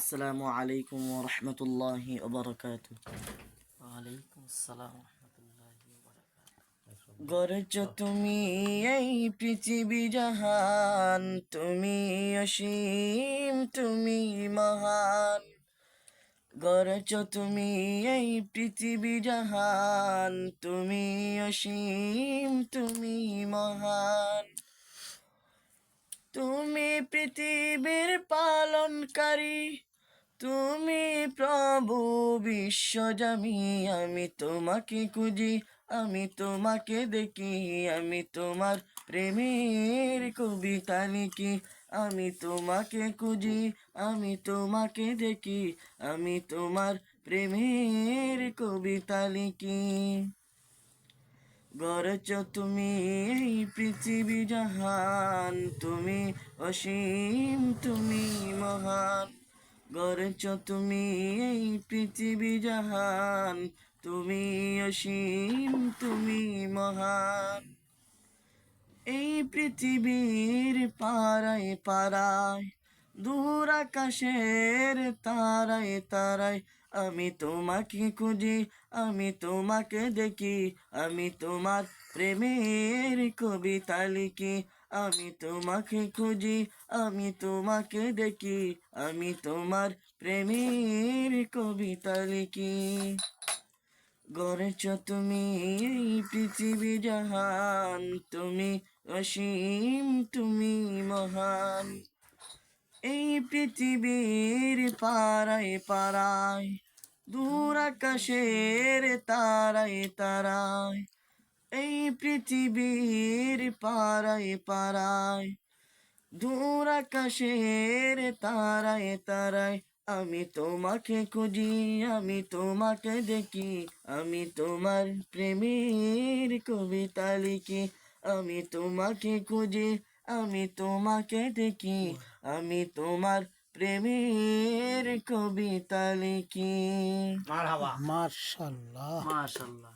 আসসালামু আলাইকুম ওয়া রাহমাতুল্লাহি ওয়া বারাকাতুহু। ওয়ালাইকুম আসসালাম রহমতুল্লাহি ওয়া বারাকাতুহু। গড়েছ তুমি এই পৃথিবী জাহান, তুমি অসীম, তুমি মহান। গড়েছ তুমি এই পৃথিবী জাহান, তুমি অসীম, তুমি মহান। তুমি পৃথিবীর পালনকারী, তুমি প্রভু বিশ্বজামি। আমি তোমাকে খুঁজি, আমি তোমাকে দেখি, আমি তোমার প্রেমের কবিতা লিখি। আমি তোমাকে খুঁজি, আমি তোমাকে দেখি, আমি তোমার প্রেমের কবিতা লিখি। গড়েছ তুমি এই পৃথিবী জাহান, তুমি অসীম, তুমি মহান। গড়েছ তুমি এই পৃথিবী জাহান, তুমি অসীম, তুমি মহান। এই পৃথিবীর পারায় পারায়, দূর আকাশের তারায় তারায়, আমি তোমাকে খুঁজি, আমি তোমাকে দেখি, আমি তোমার প্রেমের কবিতা লিখি। আমি তোমাকে খুঁজি, আমি তোমাকে দেখি, আমি তোমার প্রেমের কবিতা লিখি। গড়েছ তুমি এই পৃথিবী জাহান, তুমি অসীম, তুমি মহান। এই পৃথিবীর পারায় পারায়, দূর আকাশের তারায় তারায়, এই পৃথিবীর পারায় পারায়, দূর আকাশের তারায় তারায়, আমি তোমাকে খুঁজি, আমি তোমাকে দেখি, আমি তোমার প্রেমের কবিতা লিখি। আমি তোমাকে খুঁজি, আমি তোমাকে দেখি, আমি তোমার প্রেমের কবিতা লিখি। মারহাবা, মাশাআল্লাহ। মাশাআল্লাহ।